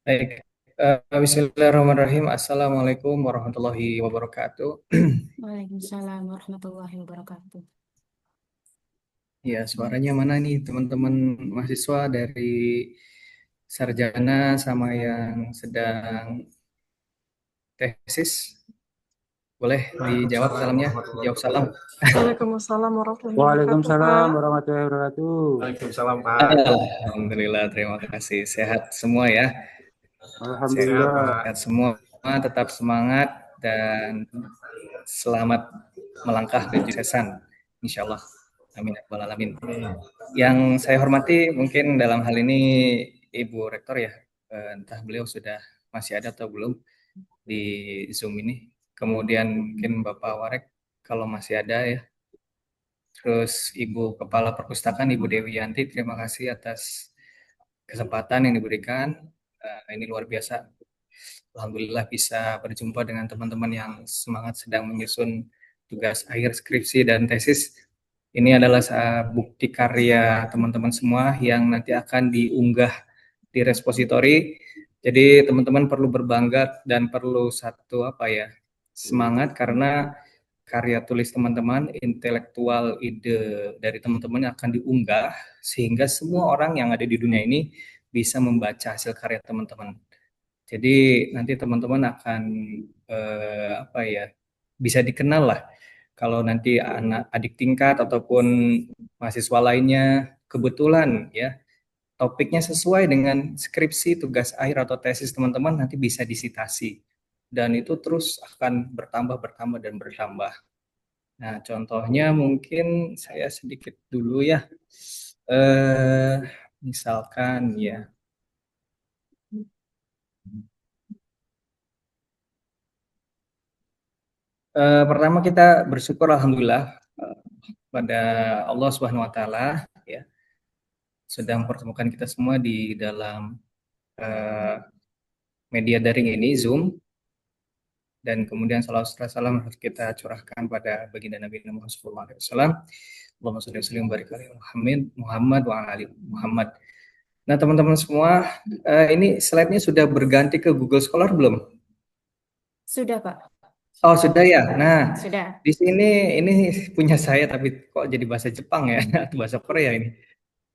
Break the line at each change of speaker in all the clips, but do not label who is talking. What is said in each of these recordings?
Baik, Bismillahirrahmanirrahim. Assalamualaikum warahmatullahi wabarakatuh.
Waalaikumsalam warahmatullahi wabarakatuh.
Ya, suaranya mana nih teman-teman mahasiswa dari sarjana sama yang sedang tesis? Boleh dijawab salamnya? Jawab salam.
Waalaikumsalam warahmatullahi wabarakatuh,
Waalaikumsalam
Pak.
warahmatullahi wabarakatuh.
Waalaikumsalam Pak.
Alhamdulillah, terima kasih. Sehat semua ya.
Sehat
Alhamdulillah.
Pak.
Sehat semua, tetap semangat dan selamat melangkah menuju sesan. Insya Allah. Amin. Ya rabbal alamin. Yang saya hormati mungkin dalam hal ini Ibu Rektor ya, entah beliau sudah masih ada atau belum di Zoom ini. Kemudian mungkin Bapak Warek kalau masih ada ya. Terus Ibu Kepala Perpustakaan Ibu Dewi Yanti, terima kasih atas kesempatan yang diberikan. Ini luar biasa. Alhamdulillah bisa berjumpa dengan teman-teman yang semangat sedang menyusun tugas akhir skripsi dan tesis. Ini adalah bukti karya teman-teman semua yang nanti akan diunggah di repositori. Jadi teman-teman perlu berbangga dan perlu satu semangat karena karya tulis teman-teman, intelektual ide dari teman-teman yang akan diunggah sehingga semua orang yang ada di dunia ini bisa membaca hasil karya teman-teman. Jadi nanti teman-teman akan bisa dikenal lah kalau nanti anak adik tingkat ataupun mahasiswa lainnya kebetulan ya topiknya sesuai dengan skripsi, tugas akhir atau tesis teman-teman nanti bisa disitasi dan itu terus akan bertambah bertambah dan bertambah. Nah, contohnya mungkin saya sedikit dulu ya. Eh misalkan ya. Pertama kita bersyukur alhamdulillah pada Allah Subhanahu wa taala ya sudah mempertemukan kita semua di dalam uh, media daring ini Zoom dan kemudian salam harus kita curahkan pada baginda Nabi Muhammad SAW. Allahumma sholli wa sallim wa barik alaihi Muhammad wa ala ali Muhammad. Nah, teman-teman semua, ini slide-nya sudah berganti ke Google Scholar belum?
Sudah, Pak.
Oh, sudah ya. Nah,
Sudah.
di sini ini punya saya tapi kok jadi bahasa Jepang ya atau bahasa Korea ini.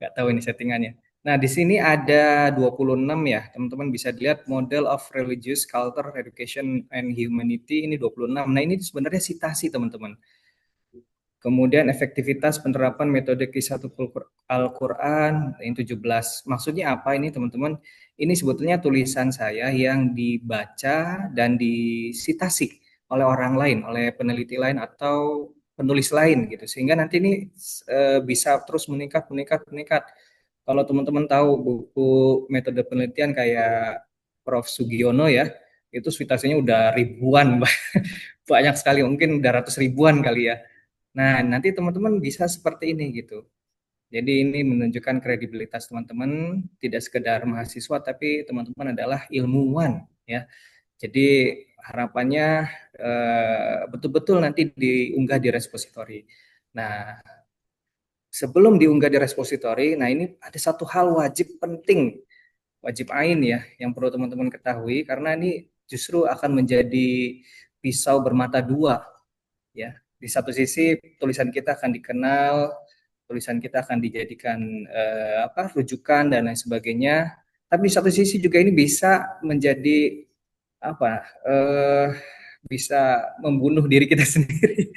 Nggak tahu ini settingannya. Nah, di sini ada 26 ya. Teman-teman bisa lihat Model of Religious Culture, Education and Humanity ini 26. Nah, ini sebenarnya sitasi teman-teman. Kemudian efektivitas penerapan metode Qissatul Al-Quran ini 17. Maksudnya apa ini teman-teman? Ini sebetulnya tulisan saya yang dibaca dan disitasi oleh orang lain, oleh peneliti lain atau penulis lain gitu. Sehingga nanti ini bisa terus meningkat, meningkat, meningkat. Kalau teman-teman tahu buku metode penelitian kayak Prof. Sugiono ya, itu citasinya udah ribuan, banyak sekali, mungkin udah ratus ribuan kali ya. Nah, nanti teman-teman bisa seperti ini gitu. Jadi ini menunjukkan kredibilitas teman-teman, tidak sekedar mahasiswa, tapi teman-teman adalah ilmuwan ya. Jadi harapannya betul-betul nanti diunggah di repositori. Nah, sebelum diunggah di repositori, nah ini ada satu hal wajib penting, wajib ain ya, yang perlu teman-teman ketahui karena ini justru akan menjadi pisau bermata dua ya. Di satu sisi tulisan kita akan dikenal, tulisan kita akan dijadikan rujukan dan lain sebagainya. Tapi di satu sisi juga ini bisa menjadi apa bisa membunuh diri kita sendiri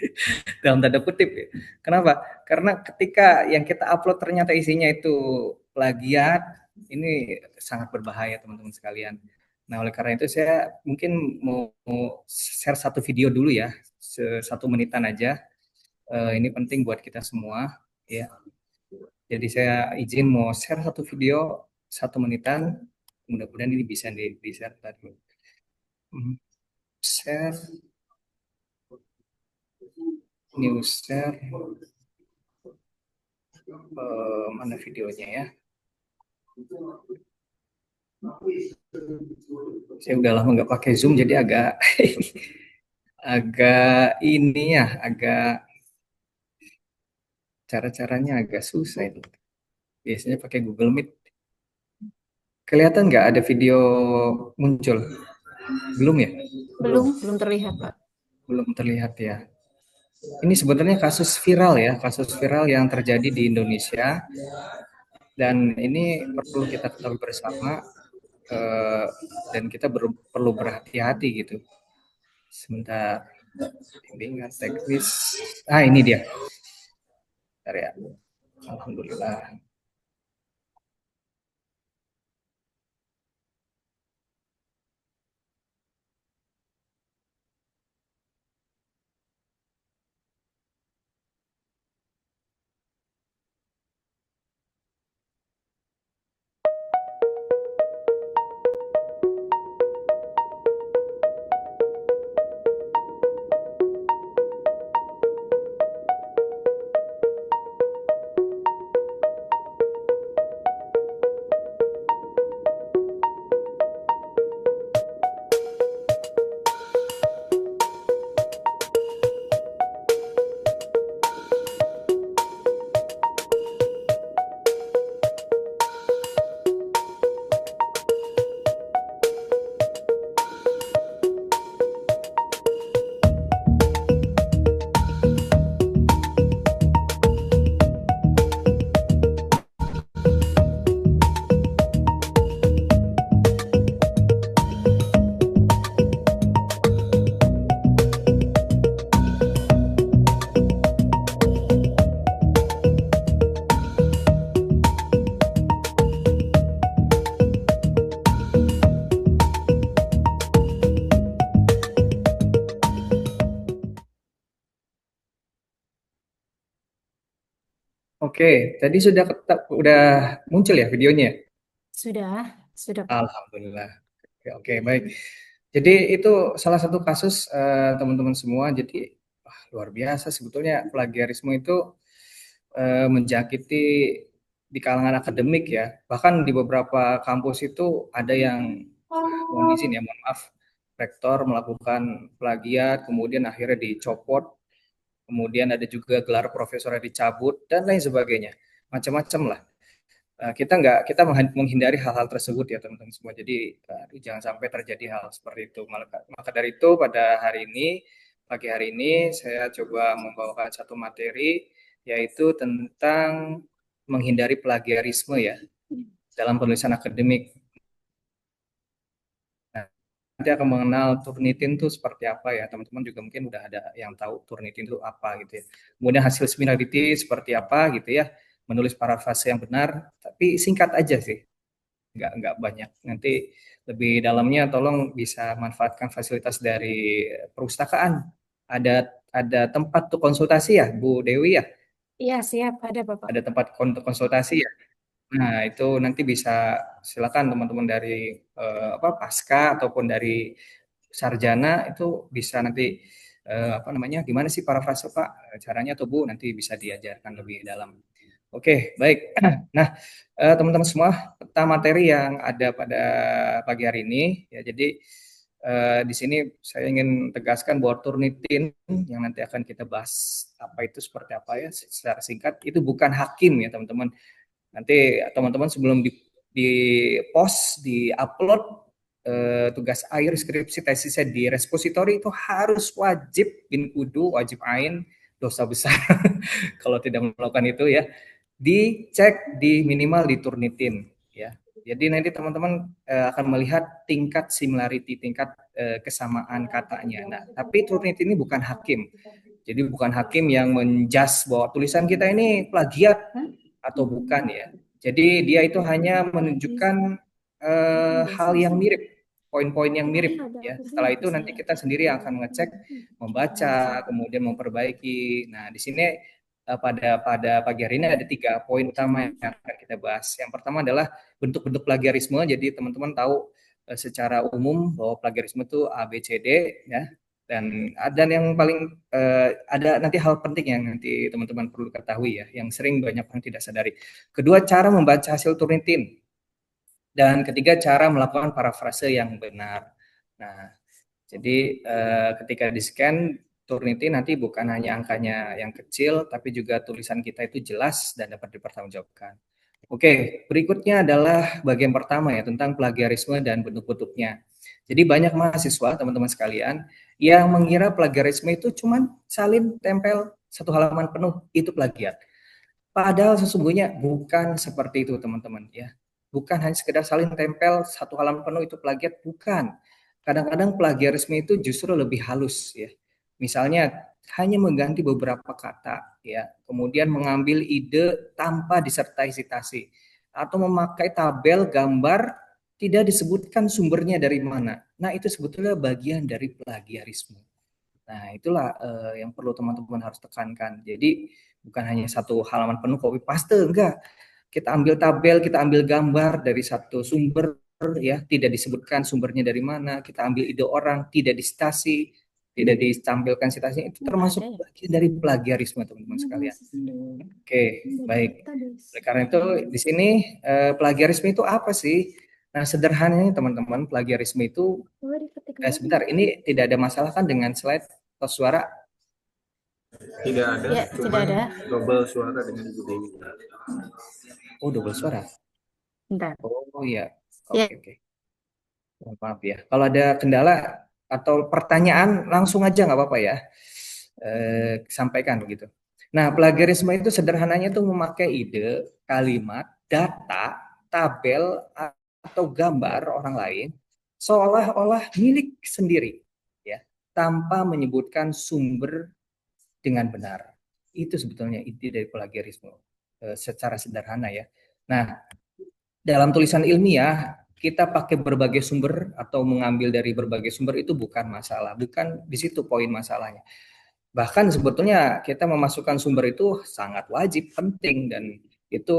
dalam tanda kutip ya. Kenapa? Karena ketika yang kita upload ternyata isinya itu plagiat, ini sangat berbahaya teman-teman sekalian. Nah, oleh karena itu saya mungkin mau share satu video dulu ya, satu menitan aja. Ini penting buat kita semua ya. Jadi saya izin mau share satu video satu menitan. Mudah-mudahan ini bisa di share tadi. Share, new share. Mana videonya ya? Saya udah lama nggak pakai Zoom jadi agak agak ini ya, agak cara-caranya agak susah itu. Biasanya pakai Google Meet. Kelihatan nggak ada video muncul? Belum ya?
Belum terlihat, Pak.
Belum terlihat ya. Ini sebenarnya kasus viral ya, kasus viral yang terjadi di Indonesia dan ini perlu kita ketahui bersama eh, dan kita perlu berhati-hati gitu. Sebentar, bimbingan teknis. Ah, ini dia. Bentar ya. Alhamdulillah. Oke, tadi udah muncul ya videonya?
Sudah, Pak.
Alhamdulillah. Oke, oke, baik. Jadi itu salah satu kasus teman-teman semua. Jadi luar biasa sebetulnya plagiarisme itu menjakiti di kalangan akademik ya. Bahkan di beberapa kampus itu ada yang mohon izin ya, mohon maaf, rektor melakukan plagiat, kemudian akhirnya dicopot, kemudian ada juga gelar profesornya dicabut dan lain sebagainya, macam-macam lah. Kita menghindari hal-hal tersebut ya teman-teman semua. Jadi jangan sampai terjadi hal seperti itu. Maka dari itu pada pagi hari ini saya coba membawakan satu materi yaitu tentang menghindari plagiarisme ya dalam penulisan akademik. Nah, nanti akan mengenal Turnitin itu seperti apa ya. Teman-teman juga mungkin udah ada yang tahu Turnitin itu apa gitu ya. Kemudian hasil similarity seperti apa gitu ya. Menulis parafrase yang benar, tapi singkat aja sih. Nggak banyak. Nanti lebih dalamnya tolong bisa manfaatkan fasilitas dari perpustakaan. Ada ada tempat tuh konsultasi ya, Bu Dewi ya.
Iya, siap. Ada, Bapak.
Ada tempat konsultasi ya. Nah, itu nanti bisa silakan teman-teman dari apa pasca ataupun dari sarjana itu bisa nanti apa namanya, gimana sih parafrase Pak? Caranya tuh Bu nanti bisa diajarkan lebih dalam. Oke, baik. Nah, teman-teman semua, peta materi yang ada pada pagi hari ini ya. Jadi di sini saya ingin tegaskan bahwa Turnitin yang nanti akan kita bahas apa itu seperti apa ya secara singkat itu bukan hakim ya teman-teman. Nanti teman-teman sebelum di post, di upload tugas akhir skripsi tesisnya di repository itu harus wajib bin kudu, wajib ain, dosa besar kalau tidak melakukan itu ya. Dicek di minimal di Turnitin ya. Jadi nanti teman-teman akan melihat tingkat similarity, tingkat kesamaan katanya. Nah, tapi Turnitin ini bukan hakim. Jadi bukan hakim yang menjas bahwa tulisan kita ini plagiat atau bukan ya. Jadi dia itu hanya menunjukkan hal yang mirip, poin-poin yang mirip ya. Setelah itu nanti kita sendiri akan mengecek, membaca, kemudian memperbaiki. Nah, di sini pada pagi hari ini ada 3 poin utama yang akan kita bahas. Yang pertama adalah bentuk-bentuk plagiarisme. Jadi teman-teman tahu secara umum bahwa plagiarisme itu A, B, C, D ya. Dan yang paling ada nanti hal penting yang nanti teman-teman perlu ketahui ya, yang sering banyak orang tidak sadari. Kedua, cara membaca hasil Turnitin. Dan ketiga, cara melakukan parafrase yang benar. Nah, jadi ketika di-scan Turnitin nanti bukan hanya angkanya yang kecil, tapi juga tulisan kita itu jelas dan dapat dipertanggungjawabkan. Oke, berikutnya adalah bagian pertama ya tentang plagiarisme dan bentuk-bentuknya. Jadi banyak mahasiswa, teman-teman sekalian, yang mengira plagiarisme itu cuma salin tempel satu halaman penuh, itu plagiat. Padahal sesungguhnya bukan seperti itu, teman-teman ya. Bukan hanya sekedar salin tempel satu halaman penuh itu plagiat, bukan. Kadang-kadang plagiarisme itu justru lebih halus ya. Misalnya hanya mengganti beberapa kata ya, kemudian mengambil ide tanpa disertai citasi atau memakai tabel gambar tidak disebutkan sumbernya dari mana. Nah, itu sebetulnya bagian dari plagiarisme. Nah, itulah yang perlu teman-teman harus tekankan. Jadi bukan hanya satu halaman penuh copy paste, enggak. Kita ambil tabel, kita ambil gambar dari satu sumber ya, tidak disebutkan sumbernya dari mana, kita ambil ide orang, tidak disitasi, tidak ditampilkan citasinya, itu termasuk bagian dari plagiarisme, teman-teman sekalian. Oke, baik. Oleh karena itu di sini plagiarisme itu apa sih? Nah, sederhananya teman-teman, plagiarisme itu sebentar, ini tidak ada masalah kan dengan slide atau suara?
Tidak ada,
Ya, tidak ada.
double suara dengan Ibu Dewi.
Oh, double suara.
Bentar.
Oh iya,
Ya.
oke. Maaf ya. Kalau ada kendala atau pertanyaan langsung aja nggak apa-apa ya. Sampaikan begitu. Nah, plagiarisme itu sederhananya tuh memakai ide, kalimat, data, tabel atau gambar orang lain seolah-olah milik sendiri ya, tanpa menyebutkan sumber dengan benar. Itu sebetulnya inti dari plagiarisme secara sederhana ya. Nah, dalam tulisan ilmiah kita pakai berbagai sumber atau mengambil dari berbagai sumber itu bukan masalah, bukan di situ poin masalahnya. Bahkan sebetulnya kita memasukkan sumber itu sangat wajib, penting, dan itu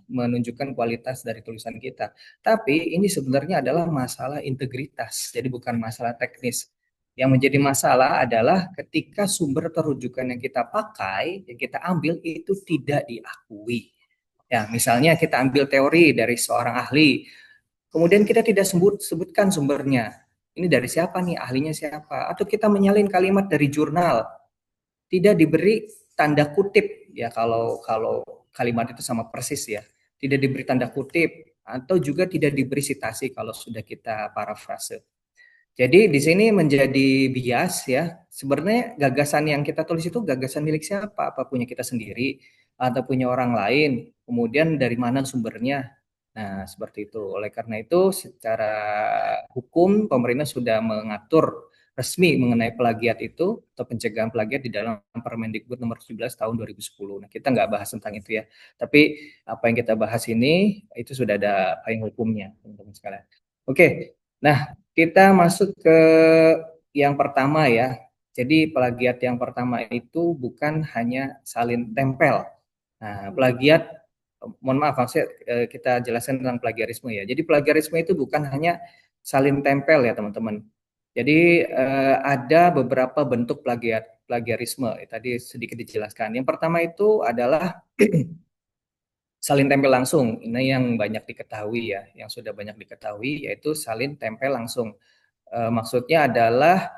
menunjukkan kualitas dari tulisan kita. Tapi ini sebenarnya adalah masalah integritas, jadi bukan masalah teknis. Yang menjadi masalah adalah ketika sumber terujukan yang kita pakai, yang kita ambil itu tidak diakui. Ya, misalnya kita ambil teori dari seorang ahli, kemudian kita tidak sebutkan sumbernya. Ini dari siapa nih, ahlinya siapa? Atau kita menyalin kalimat dari jurnal, tidak diberi tanda kutip ya, kalau kalimat itu sama persis ya, tidak diberi tanda kutip atau juga tidak diberi citasi kalau sudah kita parafrase. Jadi di sini menjadi bias ya. Sebenarnya gagasan yang kita tulis itu gagasan milik siapa? Apa punya kita sendiri atau punya orang lain? Kemudian dari mana sumbernya? Nah, seperti itu. Oleh karena itu, secara hukum pemerintah sudah mengatur resmi mengenai plagiat itu atau pencegahan plagiat di dalam Permendikbud nomor 17 tahun 2010. Nah, kita nggak bahas tentang itu ya. Tapi apa yang kita bahas ini itu sudah ada payung hukumnya, teman-teman sekalian. Oke. Nah, kita masuk ke yang pertama ya. Jadi plagiat yang pertama itu bukan hanya salin tempel. Nah, plagiat, mohon maaf, kita jelaskan tentang plagiarisme ya. Jadi plagiarisme itu bukan hanya salin tempel ya teman-teman. Jadi ada beberapa bentuk plagiarisme. Tadi sedikit dijelaskan. Yang pertama itu adalah salin tempel langsung. Ini yang banyak diketahui ya, yang sudah banyak diketahui yaitu salin tempel langsung. Maksudnya adalah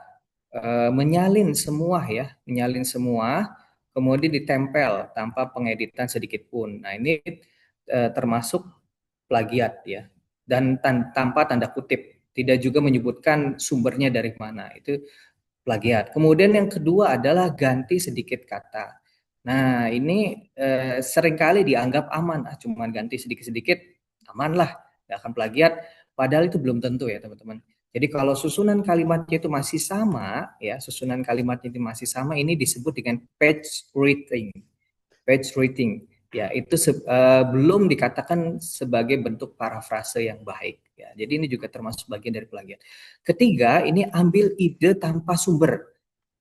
menyalin semua ya, menyalin semua, kemudian ditempel tanpa pengeditan sedikit pun. Nah, ini termasuk plagiat ya, dan tanpa tanda kutip, tidak juga menyebutkan sumbernya dari mana, itu plagiat. Kemudian yang kedua adalah ganti sedikit kata. Nah, ini seringkali dianggap aman, cuman ganti sedikit-sedikit, aman lah, nggak akan plagiat. Padahal itu belum tentu ya teman-teman. Jadi kalau susunan kalimatnya itu masih sama, ya susunan kalimatnya itu masih sama, ini disebut dengan page rating. Page rating, ya itu belum dikatakan sebagai bentuk parafrase yang baik. Ya, jadi ini juga termasuk bagian dari plagiat. Ketiga, ini ambil ide tanpa sumber.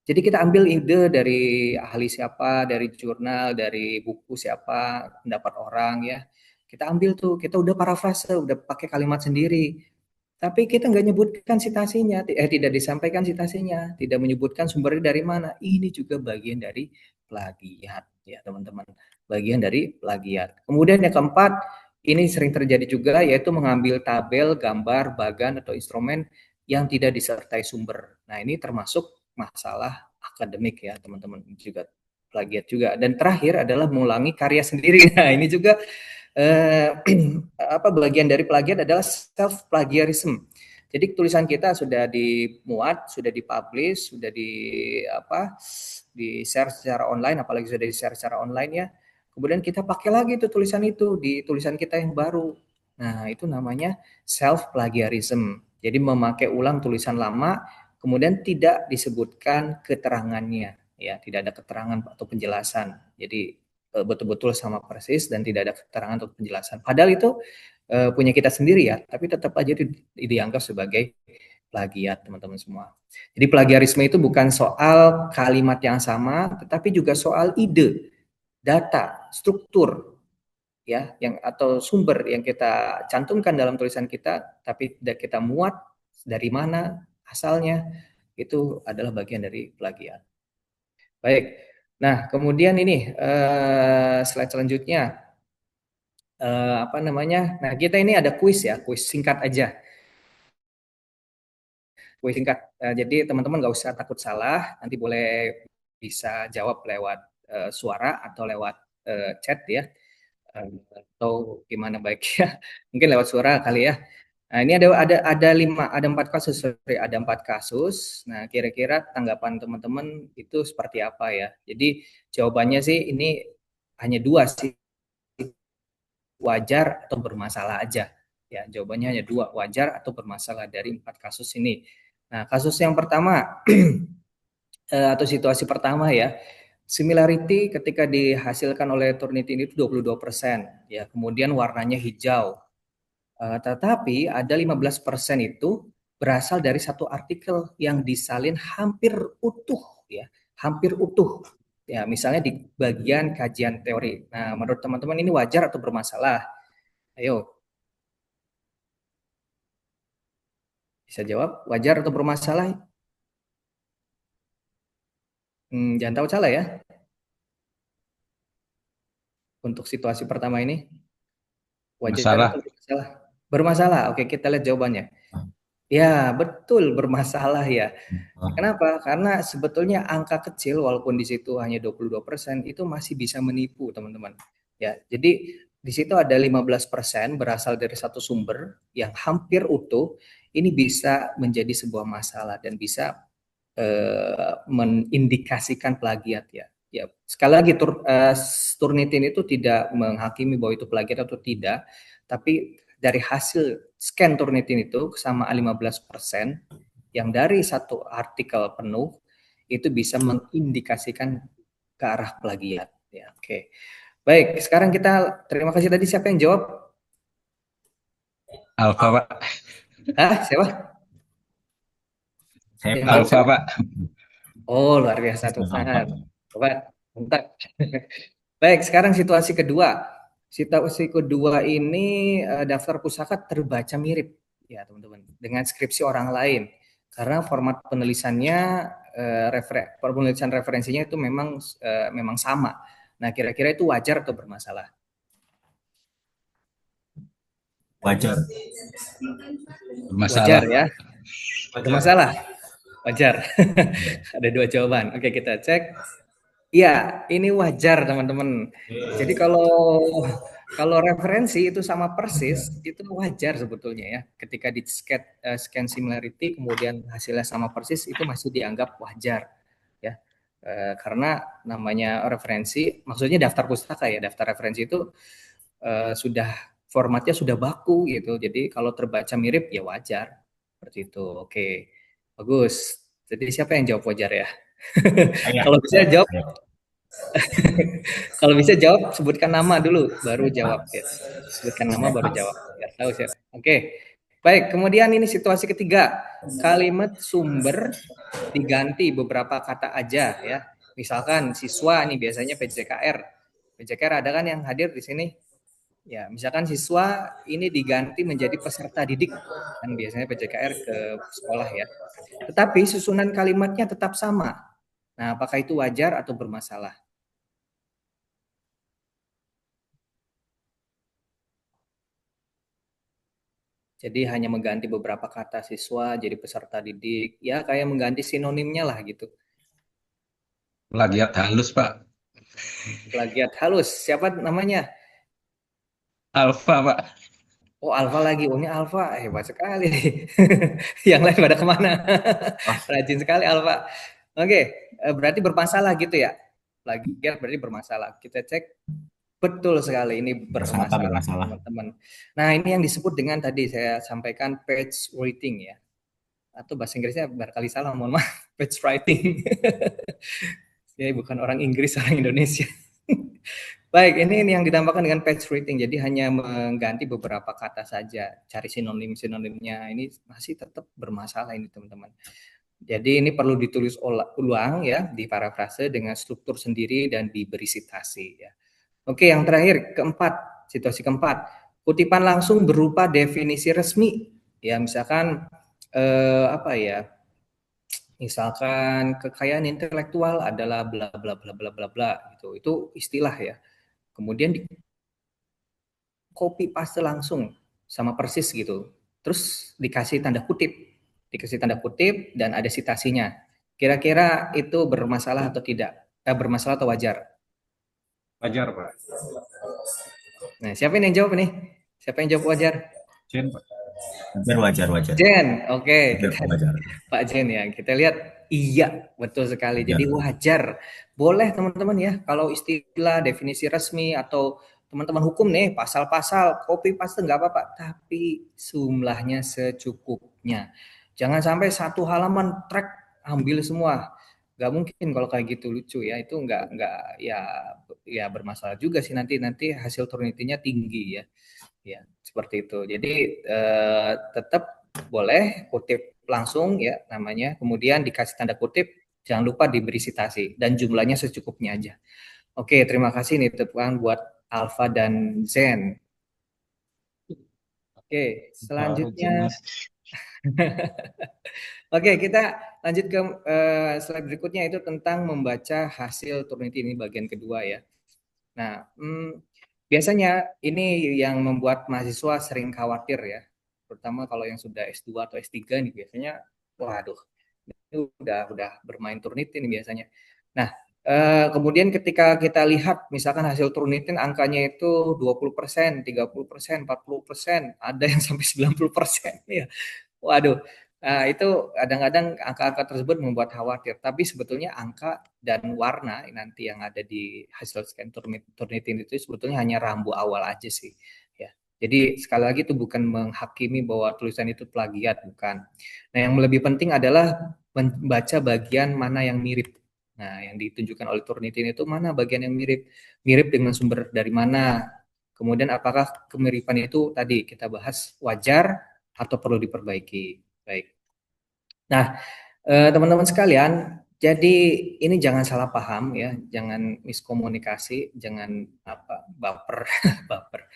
Jadi kita ambil ide dari ahli siapa, dari jurnal, dari buku siapa, pendapat orang ya. Kita ambil tuh, kita udah parafrase, udah pakai kalimat sendiri. Tapi kita nggak nyebutkan citasinya, tidak disampaikan citasinya, tidak menyebutkan sumbernya dari mana. Ini juga bagian dari plagiat, ya teman-teman. Bagian dari plagiat. Kemudian yang keempat, ini sering terjadi juga, yaitu mengambil tabel, gambar, bagan, atau instrumen yang tidak disertai sumber. Nah, ini termasuk masalah akademik ya teman-teman, juga plagiat juga. Dan terakhir adalah mengulangi karya sendiri. Nah, ini juga eh, apa bagian dari plagiat adalah self plagiarism. Jadi tulisan kita sudah dimuat, sudah dipublish, sudah di share secara online, apalagi sudah di share secara online ya. Kemudian kita pakai lagi tuh tulisan itu di tulisan kita yang baru. Nah, itu namanya self plagiarism. Jadi memakai ulang tulisan lama, kemudian tidak disebutkan keterangannya, ya, tidak ada keterangan atau penjelasan. Jadi betul-betul sama persis dan tidak ada keterangan atau penjelasan. Padahal itu punya kita sendiri ya, tapi tetap aja itu dianggap sebagai plagiat teman-teman semua. Jadi plagiarisme itu bukan soal kalimat yang sama, tetapi juga soal ide, data, struktur ya, yang atau sumber yang kita cantumkan dalam tulisan kita, tapi tidak kita muat dari mana asalnya, itu adalah bagian dari plagiat. Baik. Nah, kemudian ini slide selanjutnya apa namanya? Nah, kita ini ada kuis ya, kuis singkat aja. Kuis singkat. Jadi teman-teman nggak usah takut salah, nanti boleh bisa jawab lewat suara atau lewat chat ya, atau gimana baiknya. Mungkin lewat suara kali ya. Nah, ini ada 4 kasus, sorry, ada 4 kasus. Nah, kira-kira tanggapan teman-teman itu seperti apa ya? Jadi jawabannya sih ini hanya 2 sih, wajar atau bermasalah aja. Ya, jawabannya hanya 2, wajar atau bermasalah dari 4 kasus ini. Nah, kasus yang pertama atau situasi pertama ya, similarity ketika dihasilkan oleh Turnitin itu 22%, ya, kemudian warnanya hijau. Tetapi ada 15% itu berasal dari satu artikel yang disalin hampir utuh ya, hampir utuh. Ya, misalnya di bagian kajian teori. Nah, menurut teman-teman ini wajar atau bermasalah? Ayo, bisa jawab, wajar atau bermasalah? Jangan tahu salah ya, untuk situasi pertama ini. Wajar
Masalah.
atau bermasalah? Bermasalah, oke kita lihat jawabannya. Ya, betul bermasalah ya. Kenapa? Karena sebetulnya angka kecil walaupun di situ hanya 22% itu masih bisa menipu, teman-teman. Ya, jadi di situ ada 15% berasal dari satu sumber yang hampir utuh, ini bisa menjadi sebuah masalah dan bisa mengindikasikan plagiat ya. Ya, sekali lagi Turnitin itu tidak menghakimi bahwa itu plagiat atau tidak, tapi dari hasil scan Turnitin itu sama 15% yang dari satu artikel penuh itu bisa mengindikasikan ke arah plagiat ya. Oke. Baik, sekarang kita terima kasih tadi siapa yang jawab?
Alfa, Pak.
Siapa?
Saya
Yang
Pak.
jawab
Alfa,
siapa?
Pak.
Oh, luar biasa tuh. Coba bentar. Baik, sekarang situasi kedua. Situasi kedua ini daftar pusaka terbaca mirip ya teman-teman dengan skripsi orang lain karena format penulisannya penulisan referensinya itu memang sama. Nah, kira-kira itu wajar atau bermasalah?
Wajar.
Masalah.
Wajar ya. Bermasalah. Wajar. Ada 2 jawaban. Oke, kita cek. Iya, ini wajar teman-teman. Jadi kalau referensi itu sama persis, itu wajar sebetulnya ya. Ketika di scan similarity kemudian hasilnya sama persis itu masih dianggap wajar ya. Karena namanya referensi, maksudnya daftar pustaka ya, daftar referensi itu sudah formatnya sudah baku gitu. Jadi kalau terbaca mirip ya wajar. Seperti itu. Oke. Bagus. Jadi siapa yang jawab wajar ya? Kalau bisa jawab Kalau bisa jawab, sebutkan nama dulu, baru jawab ya. Sebutkan nama baru jawab. Biar tahu siapa. Oke. Baik, kemudian ini situasi ketiga. Kalimat sumber diganti beberapa kata aja ya. Misalkan siswa nih biasanya PJKR. PJKR ada kan yang hadir di sini? Ya, misalkan siswa ini diganti menjadi peserta didik. Kan biasanya PJKR ke sekolah ya. Tetapi susunan kalimatnya tetap sama. Nah, apakah itu wajar atau bermasalah? Jadi hanya mengganti beberapa kata siswa jadi peserta didik, ya kayak mengganti sinonimnya lah gitu.
Plagiat halus, Pak.
Plagiat halus, siapa namanya?
Alfa, Pak.
Oh, Alfa lagi. Oh, ini Alfa. Hebat sekali. Yang lain pada kemana?
Wah,
Rajin sekali Alfa. Oke, berarti bermasalah gitu ya? Plagiat berarti bermasalah. Kita cek. Betul sekali, ini
rata-rata
bermasalah,
bermasalah.
teman-teman. Nah, ini yang disebut dengan tadi saya sampaikan page writing ya. Atau bahasa Inggrisnya barangkali salah, mohon maaf. Page writing. Saya bukan orang Inggris, orang Indonesia. Baik, ini yang ditambahkan dengan page rating. Jadi hanya mengganti beberapa kata saja, cari sinonim-sinonimnya. Ini masih tetap bermasalah ini teman-teman. Jadi ini perlu ditulis ulang ya, di parafrase dengan struktur sendiri dan diberi citasi ya. Oke, yang terakhir keempat, situasi keempat, kutipan langsung berupa definisi resmi. Ya, misalkan apa ya? Misalkan kekayaan intelektual adalah bla bla bla bla bla bla gitu. Itu istilah ya. Kemudian di copy paste langsung sama persis gitu. Terus dikasih tanda kutip. Dikasih tanda kutip dan ada citasinya. Kira-kira itu bermasalah atau tidak? Bermasalah atau wajar?
Wajar, Pak.
Nah, siapa ini yang jawab nih? Siapa yang jawab wajar?
Jen, Pak. Wajar, wajar, wajar.
Jen, oke,
Wajar,
kita
Pak, wajar.
Pak Jen ya. Kita lihat iya, betul sekali.
Wajar.
Jadi wajar. Boleh teman-teman ya, kalau istilah definisi resmi atau teman-teman hukum nih, pasal-pasal copy paste nggak apa-apa, tapi jumlahnya secukupnya. Jangan sampai satu halaman track ambil semua. Nggak mungkin kalau kayak gitu, lucu ya. Itu nggak ya ya bermasalah juga sih, nanti hasil Turnitin-nya tinggi ya. Ya, seperti itu. Jadi tetap boleh kutip langsung ya namanya, kemudian dikasih tanda kutip, jangan lupa diberi citasi dan jumlahnya secukupnya aja. Oke, terima kasih nih tepuan buat Alfa dan Zen. Oke,
Baru Jen,
selanjutnya.
Mas.
Oke, kita lanjut ke slide berikutnya, itu tentang membaca hasil Turnitin, ini bagian kedua ya. Nah, biasanya ini yang membuat mahasiswa sering khawatir ya, terutama kalau yang sudah S2 atau S3 nih biasanya, waduh, ini udah bermain Turnitin nih biasanya. Nah, kemudian ketika kita lihat misalkan hasil Turnitin angkanya itu 20%, 30%, 40%, ada yang sampai 90% ya. Waduh, itu kadang-kadang angka-angka tersebut membuat khawatir. Tapi sebetulnya angka dan warna nanti yang ada di hasil scan Turnitin itu sebetulnya hanya rambu awal aja sih. Ya, jadi sekali lagi itu bukan menghakimi bahwa tulisan itu plagiat, bukan. Nah, yang lebih penting adalah membaca bagian mana yang mirip. Nah, yang ditunjukkan oleh Turnitin itu mana bagian yang mirip, mirip dengan sumber dari mana. Kemudian apakah kemiripan itu tadi kita bahas wajar atau perlu diperbaiki. Baik. Nah, teman-teman sekalian, jadi ini jangan salah paham ya, jangan miskomunikasi, jangan baper, baper.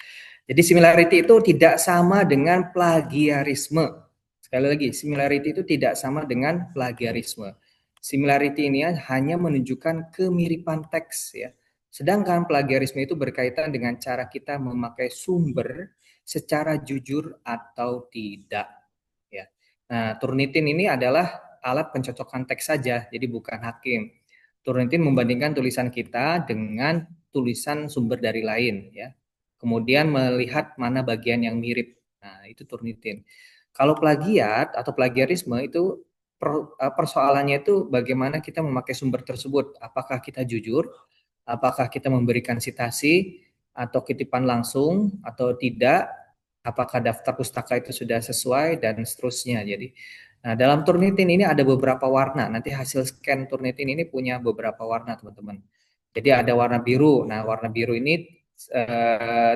Jadi similarity itu tidak sama dengan plagiarisme. Sekali lagi, similarity itu tidak sama dengan plagiarisme. Similarity ini hanya menunjukkan kemiripan teks ya. Sedangkan plagiarisme itu berkaitan dengan cara kita memakai sumber secara jujur atau tidak ya. Nah, Turnitin ini adalah alat pencocokan teks saja, jadi bukan hakim. Turnitin membandingkan tulisan kita dengan tulisan sumber dari lain ya. Kemudian melihat mana bagian yang mirip. Nah, itu Turnitin. Kalau plagiat atau plagiarisme itu persoalannya itu bagaimana kita memakai sumber tersebut. Apakah kita jujur? Apakah kita memberikan citasi atau kutipan langsung atau tidak? Apakah daftar pustaka itu sudah sesuai dan seterusnya. Jadi, nah dalam Turnitin ini ada beberapa warna. Nanti hasil scan Turnitin ini punya beberapa warna, teman-teman. Jadi ada warna biru. Nah, warna biru ini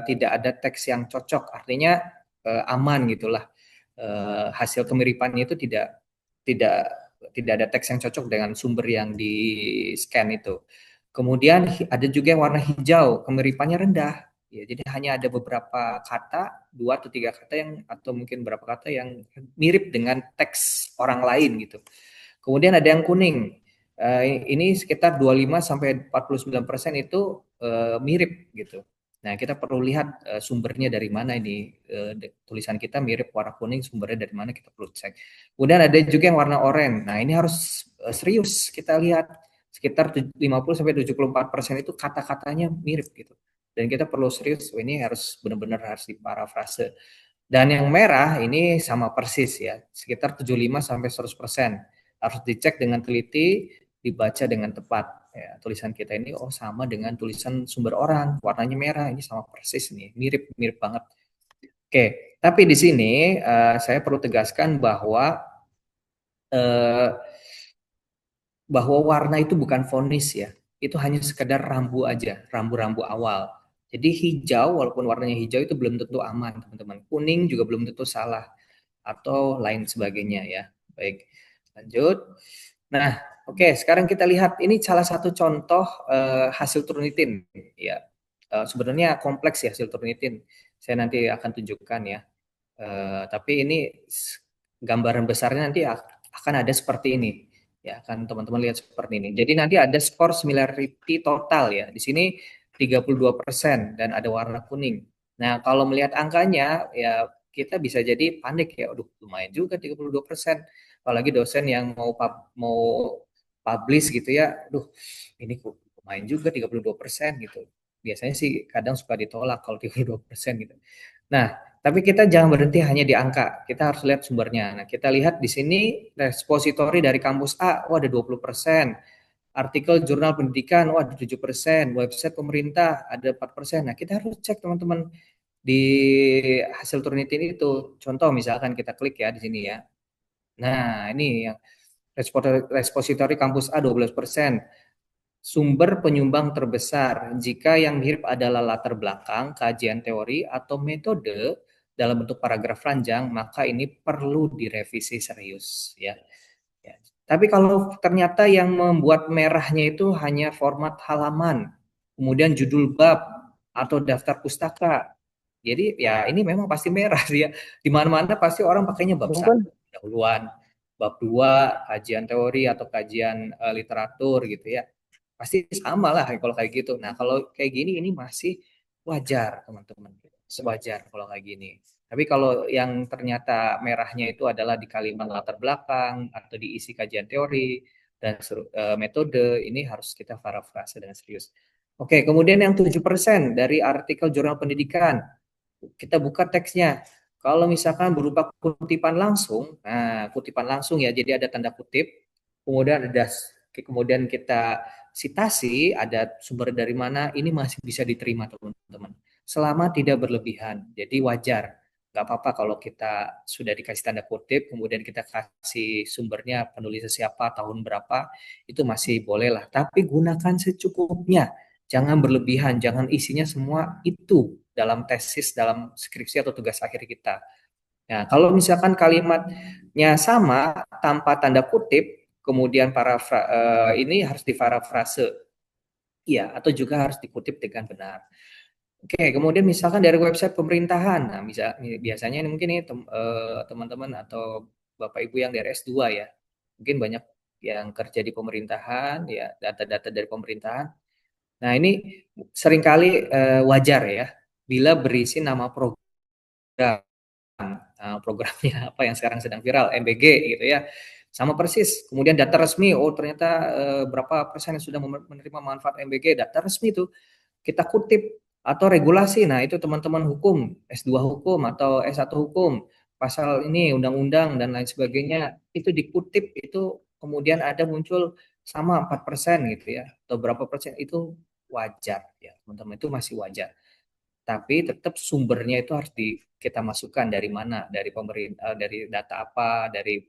tidak ada teks yang cocok, artinya aman gitulah. Hasil kemiripannya itu tidak tidak ada teks yang cocok dengan sumber yang di scan itu. Kemudian ada juga yang warna hijau, kemiripannya rendah. Ya, jadi hanya ada beberapa kata, 2 atau 3 kata yang atau mungkin beberapa kata yang mirip dengan teks orang lain gitu. Kemudian ada yang kuning. Ini sekitar 25 sampai 49% itu mirip gitu. Nah, kita perlu lihat sumbernya dari mana ini. Tulisan kita mirip warna kuning, sumbernya dari mana kita perlu cek. Kemudian ada juga yang warna oranye. Nah, ini harus serius kita lihat. Sekitar 50 sampai 74% itu kata-katanya mirip gitu. dan kita perlu serius, ini harus benar-benar harus diparafrase. Dan yang merah ini sama persis ya, sekitar 75 sampai 100%. Harus dicek dengan teliti, dibaca dengan tepat. Ya, tulisan kita ini sama dengan tulisan sumber orang, warnanya merah, ini sama persis nih, mirip banget. Oke, tapi di sini saya perlu tegaskan bahwa eh, warna itu bukan vonis ya. Itu hanya sekedar rambu aja, rambu-rambu awal. Jadi hijau, walaupun warnanya hijau itu belum tentu aman, teman-teman. Kuning juga belum tentu salah, atau lain sebagainya ya. Baik, lanjut. Nah, oke, sekarang kita lihat ini salah satu contoh hasil Turnitin ya. Sebenarnya kompleks ya hasil Turnitin. Saya nanti akan tunjukkan ya. Tapi ini gambaran besarnya nanti akan ada seperti ini. Ya, akan teman-teman lihat seperti ini. Jadi nanti ada skor similarity total ya. Di sini 32% dan ada warna kuning. Nah, kalau melihat angkanya ya kita bisa jadi panik ya. Aduh, lumayan juga 32%. Apalagi dosen yang mau publish gitu ya. Aduh, ini lumayan juga 32% gitu. Biasanya sih kadang suka ditolak kalau 32% gitu. Nah, tapi kita jangan berhenti hanya di angka, kita harus lihat sumbernya. Nah, kita lihat di sini repositori dari kampus A, wah ada 20%. Artikel jurnal pendidikan, wah ada 7%. Website pemerintah ada 4%. Nah, kita harus cek teman-teman di hasil Turnitin itu. Contoh misalkan kita klik ya di sini ya. Nah, ini yang repositori kampus A 12%. Sumber penyumbang terbesar jika yang mirip adalah latar belakang, kajian teori, atau metode dalam bentuk paragraf panjang, maka ini perlu direvisi serius ya. Ya. Tapi kalau ternyata yang membuat merahnya itu hanya format halaman, kemudian judul bab atau daftar pustaka. Jadi ya ini memang pasti merah sih ya. Di mana-mana pasti orang pakainya bab 1 dahuluan, bab 2 kajian teori atau kajian literatur gitu ya. Pasti sama lah kalau kayak gitu. Nah, kalau kayak gini ini masih wajar, teman-teman. Sewajar kalau kayak gini. Tapi kalau yang ternyata merahnya itu adalah di kalimat latar belakang atau diisi kajian teori dan metode, ini harus kita parafrase dengan serius. Oke, kemudian yang 7% dari artikel jurnal pendidikan, kita buka teksnya. Kalau misalkan berupa kutipan langsung, nah kutipan langsung ya, jadi ada tanda kutip, kemudian kita sitasi, ada sumber dari mana, ini masih bisa diterima teman-teman. Selama tidak berlebihan, jadi wajar. Nggak apa-apa kalau kita sudah dikasih tanda kutip, kemudian kita kasih sumbernya, penulisnya siapa, tahun berapa, itu masih boleh lah. Tapi gunakan secukupnya, jangan berlebihan, jangan isinya semua itu dalam tesis, dalam skripsi atau tugas akhir kita. Nah, kalau misalkan kalimatnya sama tanpa tanda kutip, kemudian ini harus diparafrase, ya, atau juga harus dikutip dengan benar. Oke, kemudian misalkan dari website pemerintahan, nah biasanya ini mungkin ini teman-teman atau Bapak Ibu yang dari S2 ya, mungkin banyak yang kerja di pemerintahan, ya data-data dari pemerintahan. Nah ini seringkali wajar ya, bila berisi nama program. Programnya apa yang sekarang sedang viral, MBG gitu ya. Sama persis. Kemudian data resmi, oh ternyata berapa persen yang sudah menerima manfaat MBG, data resmi itu kita kutip. Atau regulasi, nah itu teman-teman hukum, S2 hukum atau S1 hukum, pasal ini undang-undang dan lain sebagainya, itu dikutip, itu kemudian ada muncul sama 4% gitu ya, atau berapa persen, itu wajar ya teman-teman, itu masih wajar. Tapi tetap sumbernya itu harus kita masukkan dari mana, dari pemerintah, dari data apa, dari